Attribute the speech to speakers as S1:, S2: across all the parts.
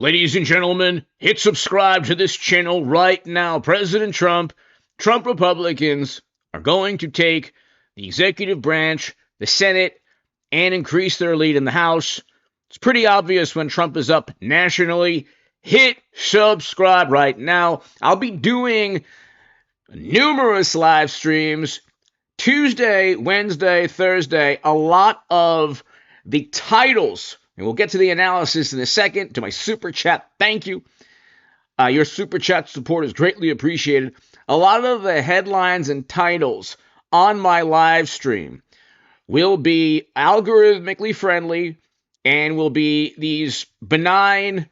S1: Ladies and gentlemen, hit subscribe to this channel right now. President Trump Republicans are going to take the executive branch, the Senate, and increase their lead in the House. It's pretty obvious when Trump is up nationally. Hit subscribe right now. I'll be doing numerous live streams Tuesday, Wednesday, Thursday. A lot of the titles, and we'll get to the analysis in a second. To my super chat, thank you. Your super chat support is greatly appreciated. A lot of the headlines and titles on my live stream will be algorithmically friendly and will be these benign,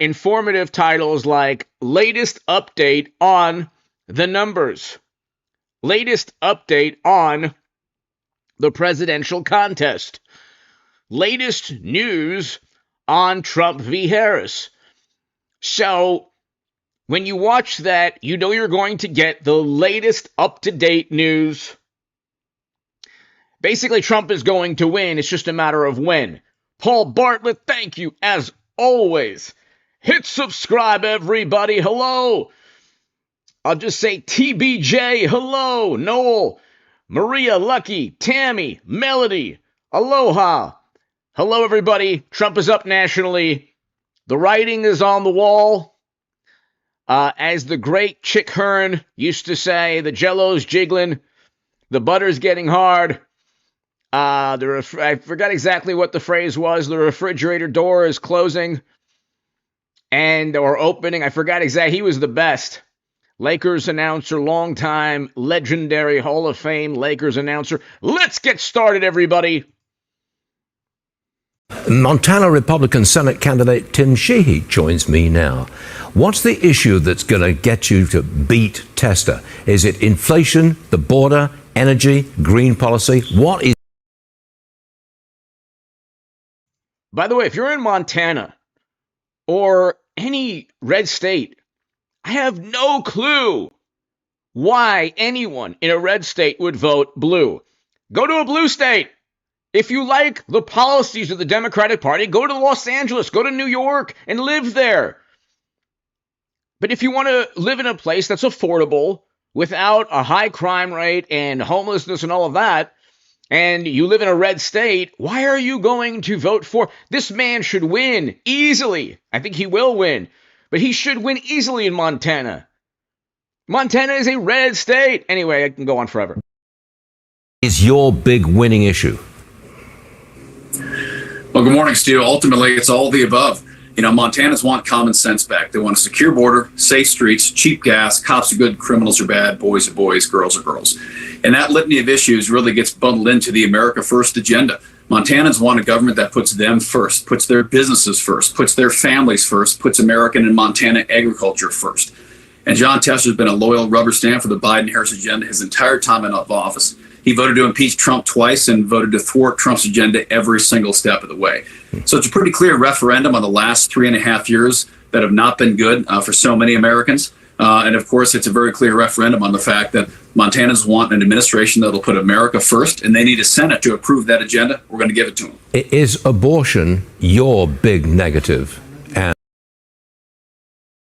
S1: informative titles like latest update on the numbers, latest update on the presidential contest, latest news on Trump v. Harris. So when you watch that, you know you're going to get the latest up-to-date news. Basically, Trump is going to win. It's just a matter of when. Paul Bartlett, thank you, as always. Hit subscribe, everybody. Hello. I'll just say TBJ. Hello. Noel, Maria, Lucky, Tammy, Melody. Aloha. Hello, everybody. Trump is up nationally. The writing is on the wall. As the great Chick Hearn used to say, the jello's jiggling, the butter's getting hard. I forgot exactly what the phrase was. The refrigerator door is closing or opening. I forgot exactly. He was the best. Lakers announcer, longtime, legendary Hall of Fame Lakers announcer. Let's get started, everybody.
S2: Montana Republican Senate candidate Tim Sheehy joins me now. What's the issue that's going to get you to beat Tester? Is it inflation, the border, energy, green policy? What is...
S1: By the way, if you're in Montana or any red state, I have no clue why anyone in a red state would vote blue. Go to a blue state. If you like the policies of the Democratic Party, go to Los Angeles, go to New York, and live there. But if you want to live in a place that's affordable, without a high crime rate and homelessness and all of that, and you live in a red state, why are you going to vote for? This man should win easily. I think he will win, but he should win easily in Montana. Montana is a red state. Anyway, I can go on forever.
S2: Is your big winning issue?
S3: Well, good morning, Stu. Ultimately, it's all the above. You know, Montanans want common sense back. They want a secure border, safe streets, cheap gas, cops are good, criminals are bad, boys are boys, girls are girls. And that litany of issues really gets bundled into the America First agenda. Montanans want a government that puts them first, puts their businesses first, puts their families first, puts American and Montana agriculture first. And John Tester's been a loyal rubber stamp for the Biden-Harris agenda his entire time in office. He voted to impeach Trump twice and voted to thwart Trump's agenda every single step of the way. So it's a pretty clear referendum on the last 3.5 years that have not been good for so many Americans. And of course, it's a very clear referendum on the fact that Montanans want an administration that'll put America first, and they need a Senate to approve that agenda. We're going to give it to them.
S2: Is abortion your big negative? And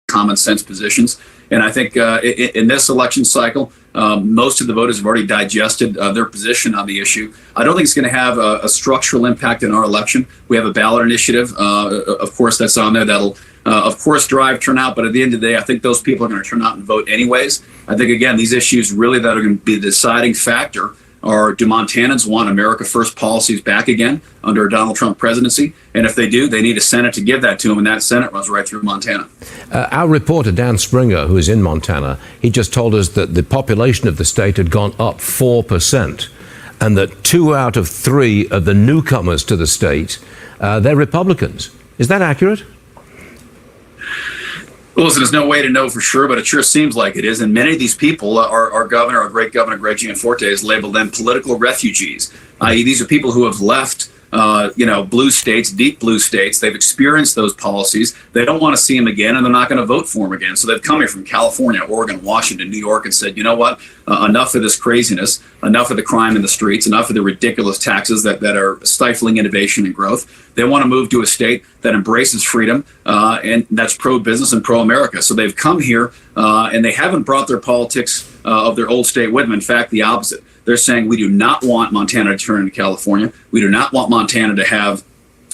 S3: common sense positions. And I think in this election cycle, most of the voters have already digested their position on the issue. I don't think it's going to have a structural impact in our election. We have a ballot initiative, of course, that's on there that'll, of course, drive turnout. But at the end of the day, I think those people are going to turn out and vote anyways. I think, again, these issues really that are going to be the deciding factor are, do Montanans want America First policies back again under a Donald Trump presidency? And if they do, they need a Senate to give that to them, and that Senate runs right through Montana.
S2: Our reporter, Dan Springer, who is in Montana, he just told us that the population of the state had gone up 4%, and that 2 out of 3 of the newcomers to the state, they're Republicans. Is that accurate?
S3: Well, listen, there's no way to know for sure, but it sure seems like it is. And many of these people, our great governor, Greg Gianforte, has labeled them political refugees, i.e. these are people who have left blue states, deep blue states. They've experienced those policies. They don't want to see them again, and they're not going to vote for them again. So they've come here from California, Oregon, Washington, New York, and said, you know what? Enough of this craziness, enough of the crime in the streets, enough of the ridiculous taxes that are stifling innovation and growth. They want to move to a state that embraces freedom, and that's pro-business and pro-America. So they've come here, and they haven't brought their politics of their old state with them. In fact, the opposite. They're saying we do not want Montana to turn into California. We do not want Montana to have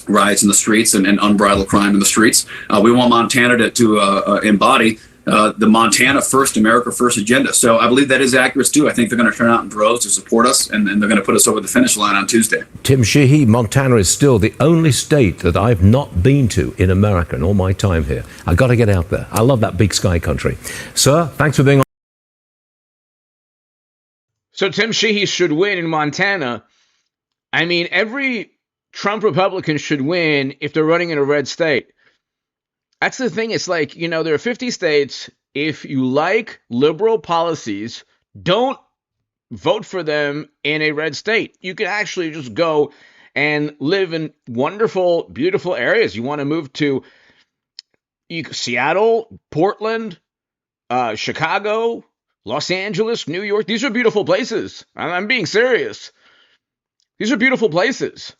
S3: riots in the streets and unbridled crime in the streets. We want Montana to embody the Montana First, America First agenda. So I believe that is accurate too. I think they're going to turn out in droves to support us, and they're going to put us over the finish line on Tuesday.
S2: Tim Sheehy, Montana is still the only state that I've not been to in America in all my time here. I've got to get out there. I love that big sky country. Sir, thanks for being on.
S1: So Tim Sheehy should win in Montana. I mean, every Trump Republican should win if they're running in a red state. That's the thing. It's like, there are 50 states. If you like liberal policies, don't vote for them in a red state. You can actually just go and live in wonderful, beautiful areas. You want to move to Seattle, Portland, Chicago, Los Angeles, New York. These are beautiful places. I'm being serious. These are beautiful places.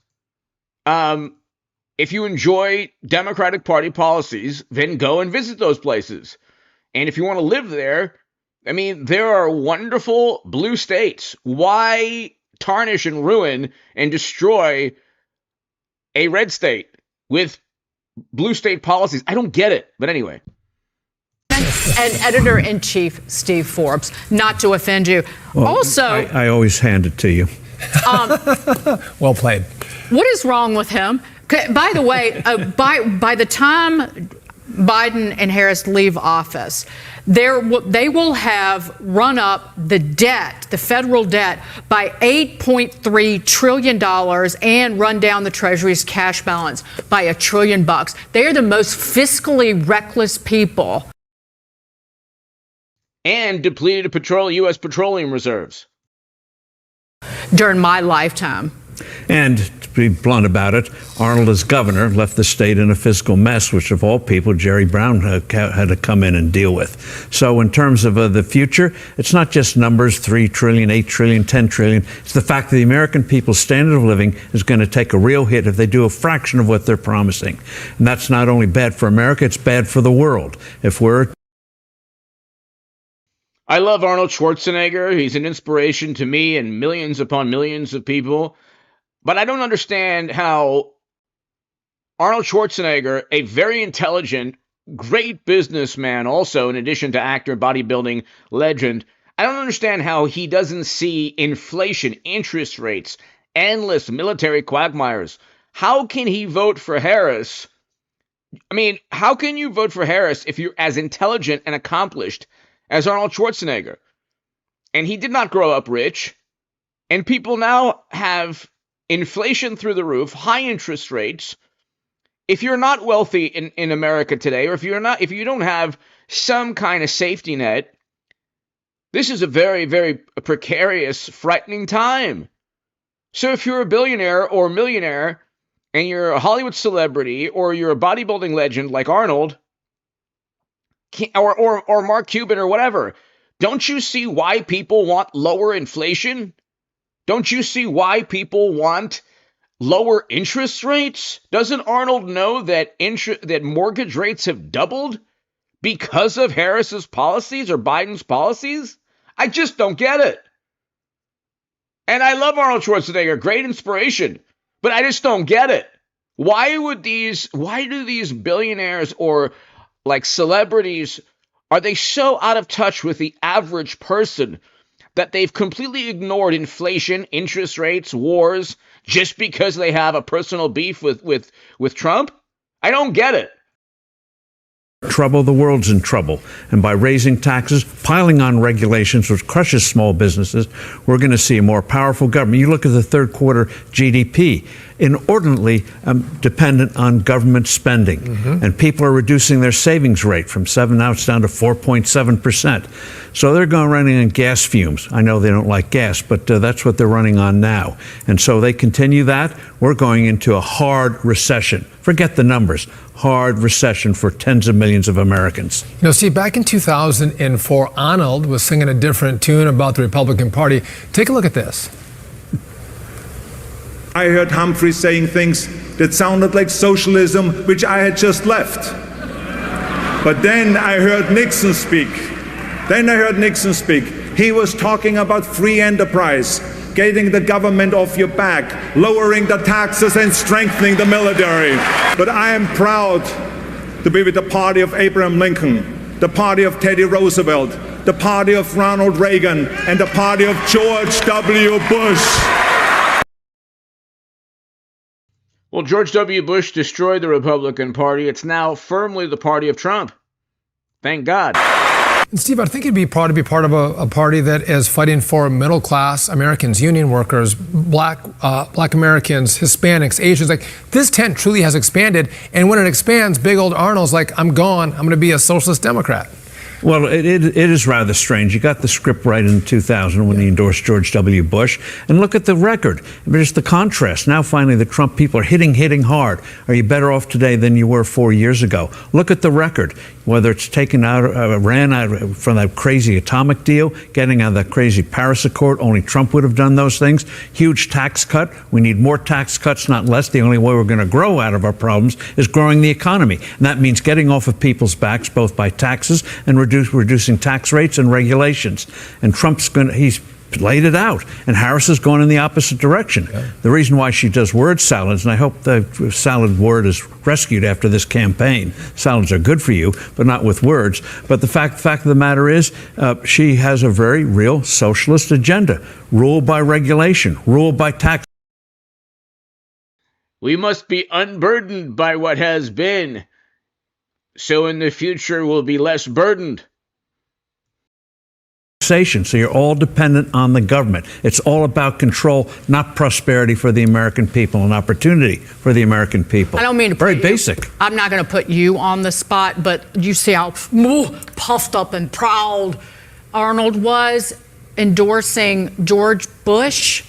S1: If you enjoy Democratic Party policies, then go and visit those places. And if you want to live there, I mean, there are wonderful blue states. Why tarnish and ruin and destroy a red state with blue state policies? I don't get it. But anyway.
S4: And editor-in-chief Steve Forbes, not to offend you.
S5: Well,
S4: also,
S5: I always hand it to you. Well played.
S4: What is wrong with him? By the way, by the time Biden and Harris leave office, they will have run up the debt, the federal debt, by $8.3 trillion and run down the Treasury's cash balance by $1 trillion. They are the most fiscally reckless people.
S1: And depleted U.S. petroleum reserves.
S4: During my lifetime.
S5: And to be blunt about it, Arnold, as governor, left the state in a fiscal mess, which of all people, Jerry Brown had to come in and deal with. So in terms of the future, it's not just numbers, 3 trillion, 8 trillion, 10 trillion. It's the fact that the American people's standard of living is going to take a real hit if they do a fraction of what they're promising. And that's not only bad for America, it's bad for the world.
S1: I love Arnold Schwarzenegger. He's an inspiration to me and millions upon millions of people. But I don't understand how Arnold Schwarzenegger, a very intelligent, great businessman also, in addition to actor, bodybuilding legend, I don't understand how he doesn't see inflation, interest rates, endless military quagmires. How can he vote for Harris? I mean, how can you vote for Harris if you're as intelligent and accomplished as Arnold Schwarzenegger? And he did not grow up rich. And people now have inflation through the roof, high interest rates. If you're not wealthy in America today, or if you don't have some kind of safety net, this is a very, very precarious, frightening time. So if you're a billionaire or a millionaire, and you're a Hollywood celebrity, or you're a bodybuilding legend like Arnold, or Mark Cuban or whatever, don't you see why people want lower inflation? Don't you see why people want lower interest rates? Doesn't Arnold know that mortgage rates have doubled because of Harris's policies or Biden's policies? I just don't get it. And I love Arnold Schwarzenegger, great inspiration, but I just don't get it. Why do these billionaires or like celebrities, are they so out of touch with the average person that they've completely ignored inflation, interest rates, wars, just because they have a personal beef with Trump? I don't get it.
S5: Trouble, the world's in trouble. And by raising taxes, piling on regulations, which crushes small businesses, we're going to see a more powerful government. You look at the third quarter GDP, inordinately dependent on government spending. And people are reducing their savings rate from 7, now it's down to 4.7%. So they're going running on gas fumes. I know they don't like gas, but that's what they're running on now. And so they continue that. We're going into a hard recession. Forget the numbers. Hard recession for tens of millions of Americans.
S6: You know, Steve, back in 2004, Arnold was singing a different tune about the Republican Party. Take a look at this.
S7: I heard Humphrey saying things that sounded like socialism, which I had just left. But then I heard Nixon speak. He was talking about free enterprise, getting the government off your back, lowering the taxes and strengthening the military. But I am proud to be with the party of Abraham Lincoln, the party of Teddy Roosevelt, the party of Ronald Reagan, and the party of George W. Bush.
S1: Well, George W. Bush destroyed the Republican Party. It's now firmly the party of Trump. Thank God.
S6: And Steve, I think it'd be proud to be part of a party that is fighting for middle class Americans, union workers, black Americans, Hispanics, Asians. Like, this tent truly has expanded. And when it expands, big old Arnold's like, I'm gone. I'm going to be a socialist Democrat.
S5: Well, it is rather strange. You got the script right in 2000 when he endorsed George W. Bush. And look at the record. Just the contrast. Now, finally, the Trump people are hitting hard. Are you better off today than you were 4 years ago? Look at the record. Whether it's taken out, ran out from that crazy atomic deal, getting out of that crazy Paris Accord, only Trump would have done those things. Huge tax cut. We need more tax cuts, not less. The only way we're going to grow out of our problems is growing the economy. And that means getting off of people's backs, both by taxes and reducing tax rates and regulations. And he's laid it out. And Harris has gone in the opposite direction. Yeah. The reason why she does word salads, and I hope the salad word is rescued after this campaign. Salads are good for you, but not with words. But the fact of the matter is, she has a very real socialist agenda. Rule by regulation, rule by tax.
S1: We must be unburdened by what has been, so in the future we'll be less burdened.
S5: So you're all dependent on the government. It's all about control, not prosperity for the American people, and opportunity for the American people.
S4: I don't mean to
S5: very basic.
S4: I'm not going to put you on the spot, but you see how puffed up and proud Arnold was endorsing George Bush.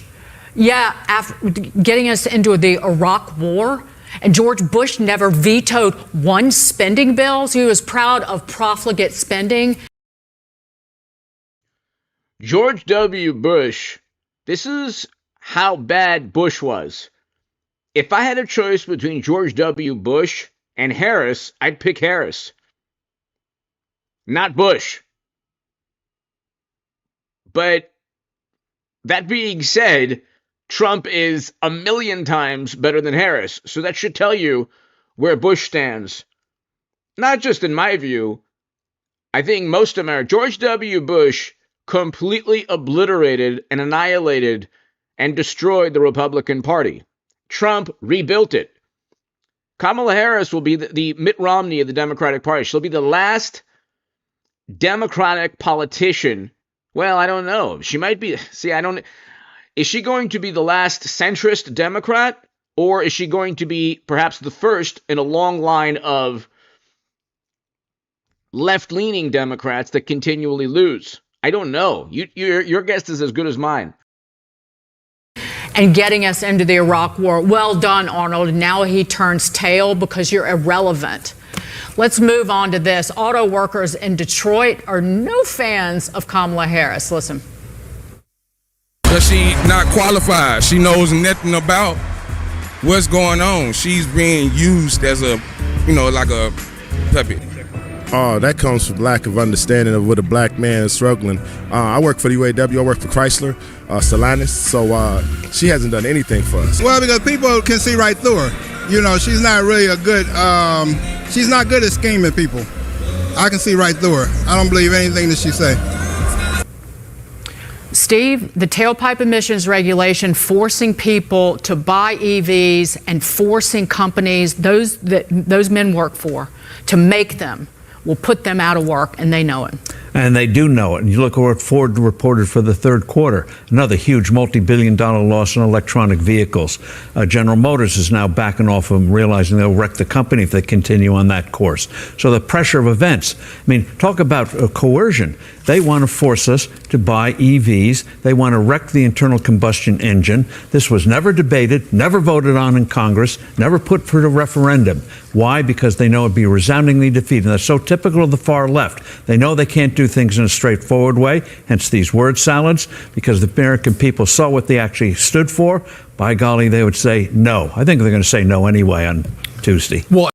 S4: Yeah, after getting us into the Iraq War. And George Bush never vetoed one spending bill. So he was proud of profligate spending.
S1: George W. Bush, this is how bad Bush was. If I had a choice between George W. Bush and Harris, I'd pick Harris, not Bush. But that being said, Trump is a million times better than Harris. So that should tell you where Bush stands. Not just in my view. I think most Americans, George W. Bush completely obliterated and annihilated and destroyed the Republican Party. Trump rebuilt it. Kamala Harris will be the Mitt Romney of the Democratic Party. She'll be the last Democratic politician. Well, I don't know. She might be. Is she going to be the last centrist Democrat? Or is she going to be perhaps the first in a long line of left-leaning Democrats that continually lose? I don't know. Your guess is as good as mine.
S4: And getting us into the Iraq War. Well done, Arnold. Now he turns tail because you're irrelevant. Let's move on to this. Auto workers in Detroit are no fans of Kamala Harris. Listen.
S8: Because she not qualified. She knows nothing about what's going on. She's being used as like a puppet.
S9: Oh, that comes from lack of understanding of what a black man is struggling. I work for the UAW. I work for Chrysler, Stellantis. So she hasn't done anything for us.
S10: Well, because people can see right through her. You know, she's not really she's not good at scheming people. I can see right through her. I don't believe anything that she say.
S4: Steve, the tailpipe emissions regulation forcing people to buy EVs and forcing companies, those men work for, to make them, will put them out of work, and they know it.
S5: And they do know it. And you look at what Ford reported for the third quarter, another huge multi-billion-dollar loss in electronic vehicles. General Motors is now backing off of them, realizing they'll wreck the company if they continue on that course. So the pressure of events. I mean, talk about coercion. They want to force us to buy EVs. They want to wreck the internal combustion engine. This was never debated, never voted on in Congress, never put for a referendum. Why? Because they know it'd be resoundingly defeated. And that's so typical of the far left. They know they can't do things in a straightforward way, hence these word salads, because the American people saw what they actually stood for. By golly, they would say no. I think they're going to say no anyway on Tuesday.
S6: Well,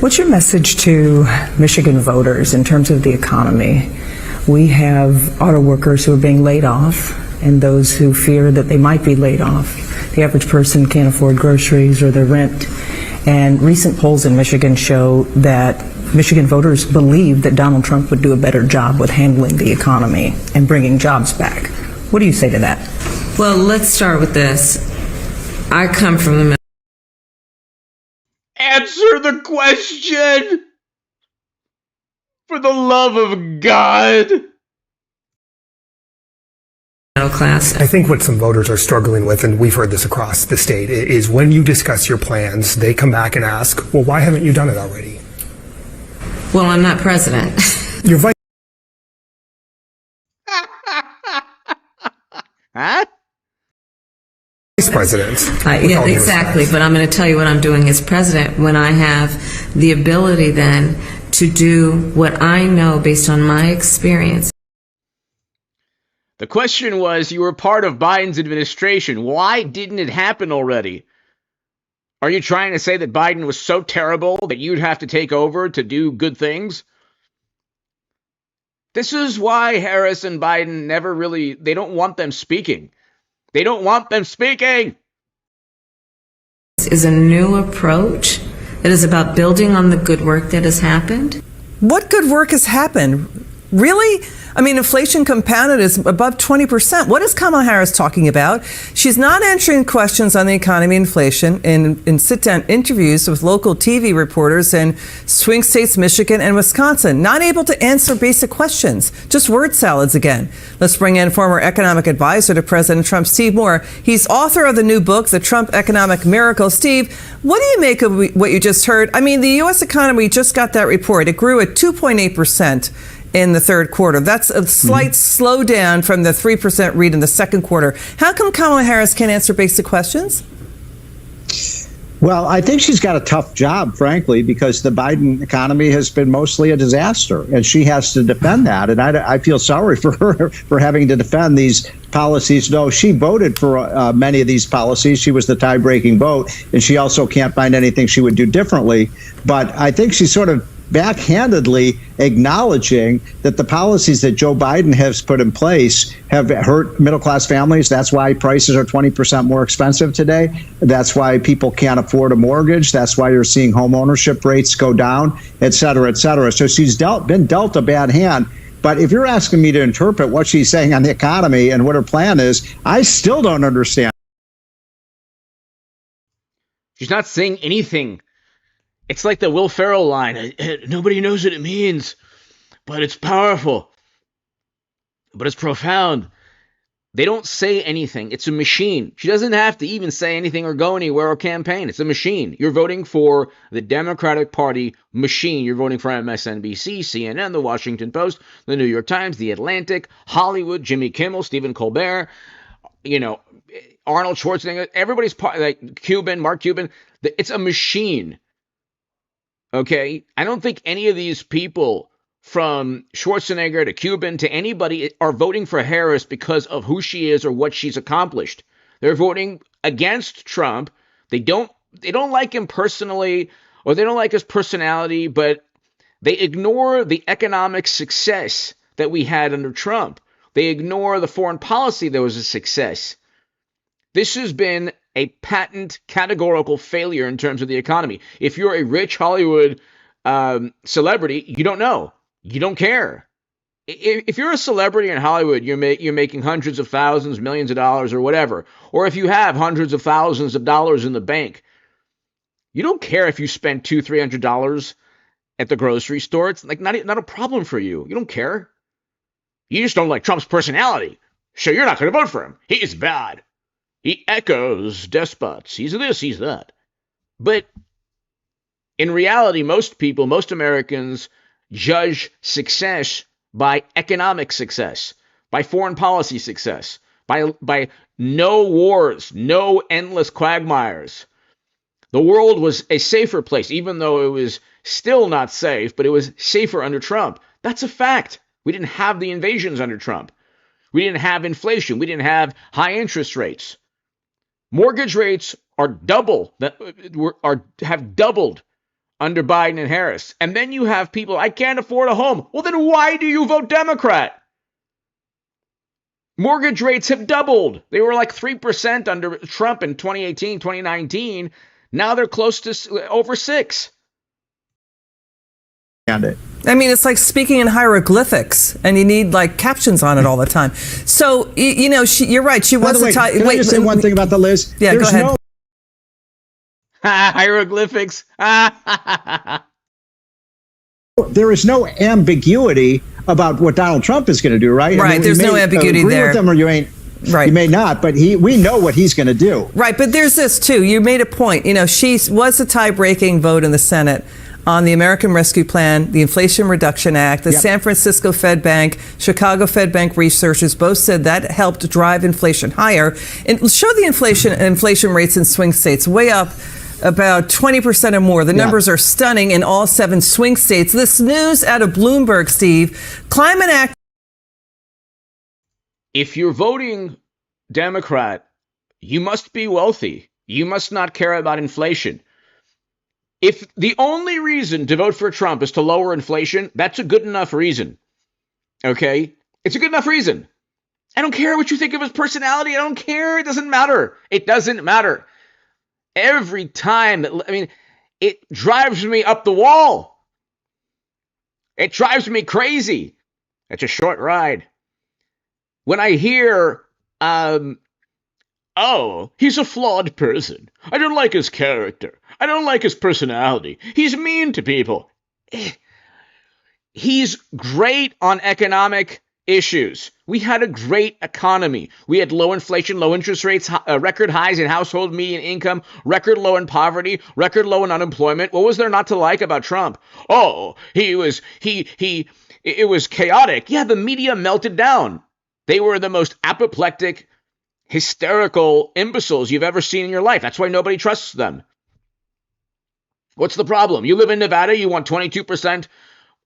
S11: what's your message to Michigan voters in terms of the economy? We have auto workers who are being laid off and those who fear that they might be laid off. The average person can't afford groceries or their rent. And recent polls in Michigan show that Michigan voters believe that Donald Trump would do a better job with handling the economy and bringing jobs back. What do you say to that?
S12: Well, let's start with this. I come from the middle.
S1: Answer the question! For the love of God!
S12: Middle class.
S13: I think what some voters are struggling with, and we've heard this across the state, is when you discuss your plans, they come back and ask, well, why haven't you done it already?
S12: Well, I'm not president.
S13: Your vice
S1: Huh?
S13: president.
S12: Yeah, exactly. But I'm going to tell you what I'm doing as president when I have the ability then to do what I know based on my experience.
S1: The question was, you were part of Biden's administration. Why didn't it happen already? Are you trying to say that Biden was so terrible that you'd have to take over to do good things? This is why Harris and Biden never really, they don't want them speaking. They don't want them speaking.
S12: This is a new approach. It is about building on the good work that has happened.
S14: What good work has happened? Really? I mean, inflation compounded is above 20%. What is Kamala Harris talking about? She's not answering questions on the economy, inflation, in sit-down interviews with local TV reporters in swing states, Michigan and Wisconsin. Not able to answer basic questions. Just word salads again. Let's bring in former economic advisor to President Trump, Steve Moore. He's author of the new book, The Trump Economic Miracle. Steve, what do you make of what you just heard? I mean, the U.S. economy just got that report. It grew at 2.8%. in the third quarter. That's a slight slowdown from the 3% read in the second quarter. How come Kamala Harris can't answer basic questions?
S15: Well, I think she's got a tough job, frankly, because the Biden economy has been mostly a disaster, and she has to defend that. And I feel sorry for her for having to defend these policies. No, she voted for many of these policies. She was the tie-breaking vote, and she also can't find anything she would do differently. But I think she's sort of backhandedly acknowledging that the policies that Joe Biden has put in place have hurt middle-class families. That's why prices are 20% more expensive today. That's why people can't afford a mortgage. That's why you're seeing home ownership rates go down, et cetera, et cetera. So she's been dealt a bad hand. But if you're asking me to interpret what she's saying on the economy and what her plan is, I still don't understand.
S1: She's not saying anything. It's like the Will Ferrell line. Nobody knows what it means, but it's powerful. But it's profound. They don't say anything. It's a machine. She doesn't have to even say anything or go anywhere or campaign. It's a machine. You're voting for the Democratic Party machine. You're voting for MSNBC, CNN, The Washington Post, The New York Times, The Atlantic, Hollywood, Jimmy Kimmel, Stephen Colbert, Arnold Schwarzenegger. Everybody's part, like Mark Cuban. It's a machine. Okay, I don't think any of these people, from Schwarzenegger to Cuban to anybody, are voting for Harris because of who she is or what she's accomplished. They're voting against Trump. They don't like him personally, or they don't like his personality, but they ignore the economic success that we had under Trump. They ignore the foreign policy that was a success. This has been a patent categorical failure in terms of the economy. If you're a rich Hollywood celebrity, you don't know. You don't care. if you're a celebrity in Hollywood, you're making hundreds of thousands, millions of dollars or whatever, or if you have hundreds of thousands of dollars in the bank, you don't care if you spend $200-300 at the grocery store. It's like not a problem for you. You don't care. You just don't like Trump's personality. So you're not going to vote for him. He's bad. He echoes despots. He's this, he's that. But in reality, most people, most Americans judge success by economic success, by foreign policy success, by no wars, no endless quagmires. The world was a safer place, even though it was still not safe, but it was safer under Trump. That's a fact. We didn't have the invasions under Trump. We didn't have inflation. We didn't have high interest rates. Mortgage rates are have doubled under Biden and Harris. And then you have people, I can't afford a home. Well, then why do you vote Democrat? Mortgage rates have doubled. They were like 3% under Trump in 2018, 2019. Now they're close to over 6%.
S14: I mean, it's like speaking in hieroglyphics, and you need like captions on it all the time. So, you're right. She was a type.
S15: Can I just say one thing about the list?
S14: Yeah, go ahead.
S1: Hieroglyphics.
S15: There is no ambiguity about what Donald Trump is going to do, right?
S14: Right. There's no ambiguity
S15: agree
S14: there.
S15: With them or you ain't.
S14: Right.
S15: You may not, but we know what he's going to do.
S14: Right. But there's this too. You made a point. She was a tie-breaking vote in the Senate on the American Rescue Plan, the Inflation Reduction Act, the San Francisco Fed Bank, Chicago Fed Bank researchers both said that helped drive inflation higher. And show the inflation rates in swing states way up about 20% or more. The numbers are stunning in all 7 swing states. This news out of Bloomberg, Steve, Climate Act.
S1: If you're voting Democrat, you must be wealthy. You must not care about inflation. If the only reason to vote for Trump is to lower inflation, that's a good enough reason. Okay? It's a good enough reason. I don't care what you think of his personality. I don't care. It doesn't matter. It doesn't matter. Every time it drives me up the wall. It drives me crazy. It's a short ride. When I hear, he's a flawed person. I don't like his character. I don't like his personality. He's mean to people. He's great on economic issues. We had a great economy. We had low inflation, low interest rates, record highs in household median income, record low in poverty, record low in unemployment. What was there not to like about Trump? It was chaotic. Yeah, the media melted down. They were the most apoplectic, hysterical imbeciles you've ever seen in your life. That's why nobody trusts them. What's the problem? You live in Nevada, you want 22%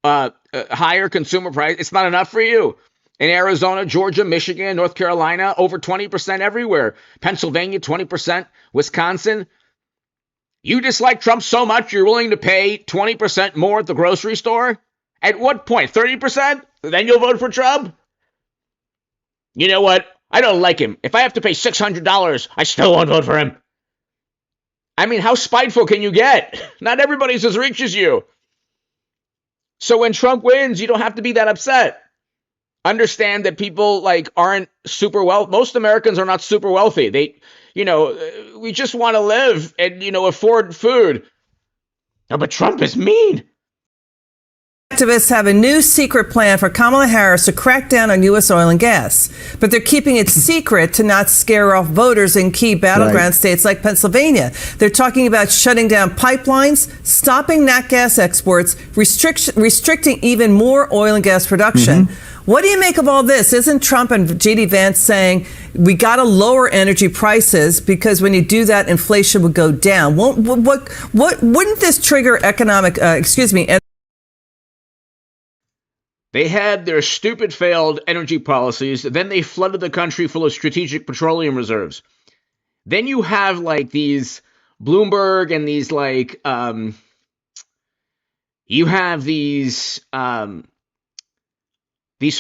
S1: higher consumer price. It's not enough for you. In Arizona, Georgia, Michigan, North Carolina, over 20% everywhere. Pennsylvania, 20%. Wisconsin. You dislike Trump so much you're willing to pay 20% more at the grocery store? At what point? 30%? Then you'll vote for Trump? You know what? I don't like him. If I have to pay $600, I still won't vote for him. I mean, how spiteful can you get? Not everybody's as rich as you. So when Trump wins, you don't have to be that upset. Understand that people aren't super wealthy. Most Americans are not super wealthy. We just want to live and, afford food. No, but Trump is mean.
S14: Activists have a new secret plan for Kamala Harris to crack down on U.S. oil and gas, but they're keeping it secret to not scare off voters in key battleground states like Pennsylvania. They're talking about shutting down pipelines, stopping nat gas exports, restricting even more oil and gas production. What do you make of all this? Isn't Trump and J.D. Vance saying we got to lower energy prices because when you do that, inflation would go down? Wouldn't this trigger economic,
S1: They had their stupid failed energy policies. Then they flooded the country full of strategic petroleum reserves. Then you have these Bloomberg and these you have these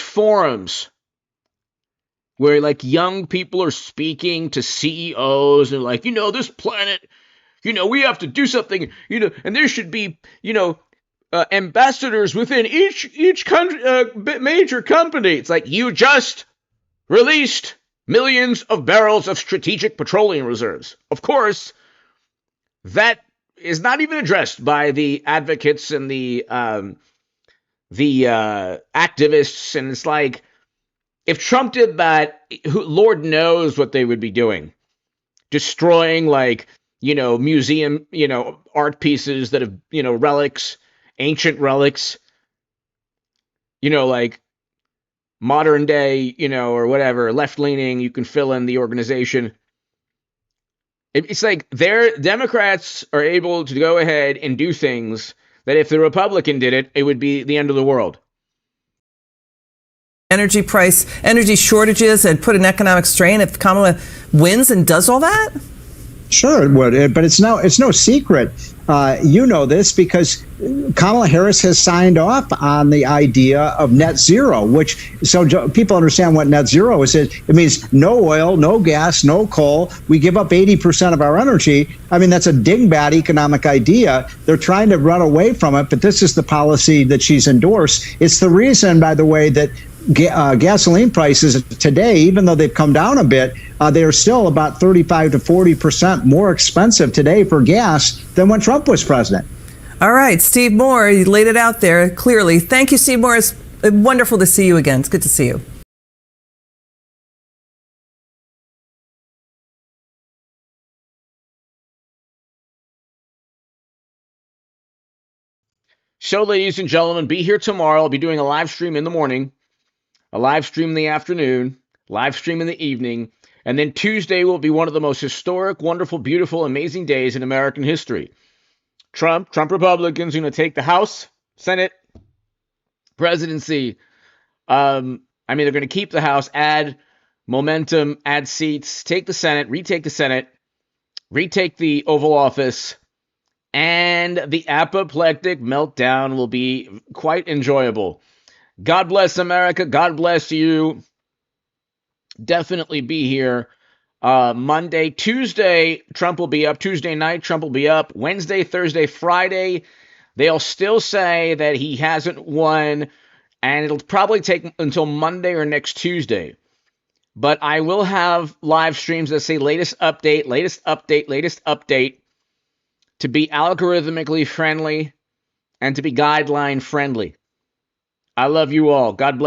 S1: forums where young people are speaking to CEOs and this planet, we have to do something, and there should be, ambassadors within each country, major company. It's like, you just released millions of barrels of strategic petroleum reserves. Of course, that is not even addressed by the advocates and the activists. And it's like, if Trump did that, Lord knows what they would be doing. Destroying, like, museum, art pieces that have, relics, ancient relics, like modern day, or whatever, left leaning, you can fill in the organization. It's like Democrats are able to go ahead and do things that if the Republican did it, it would be the end of the world.
S14: Energy shortages, and put an economic strain if Kamala wins and does all that?
S15: Sure, it would, but it's no secret. You know this because Kamala Harris has signed off on the idea of net zero, so people understand what net zero is. It means no oil, no gas, no coal. We give up 80% of our energy. I mean, that's a dingbat economic idea. They're trying to run away from it, but this is the policy that she's endorsed. It's the reason, by the way, that gasoline prices today, even though they've come down a bit, they are still about 35 to 40% more expensive today for gas than when Trump was president.
S14: All right, Steve Moore, you laid it out there clearly. Thank you, Steve Moore. It's wonderful to see you again. It's good to see you.
S1: So, ladies and gentlemen, be here tomorrow. I'll be doing a live stream in the morning, a live stream in the afternoon, live stream in the evening, and then Tuesday will be one of the most historic, wonderful, beautiful, amazing days in American history. Trump Republicans are going to take the House, Senate, presidency. They're going to keep the House, add momentum, add seats, take the Senate, retake the Oval Office, and the apoplectic meltdown will be quite enjoyable. God bless America. God bless you. Definitely be here. Monday, Tuesday, Trump will be up. Tuesday night, Trump will be up. Wednesday, Thursday, Friday, they'll still say that he hasn't won, and it'll probably take until Monday or next Tuesday. But I will have live streams that say latest update, to be algorithmically friendly and to be guideline friendly. I love you all. God bless.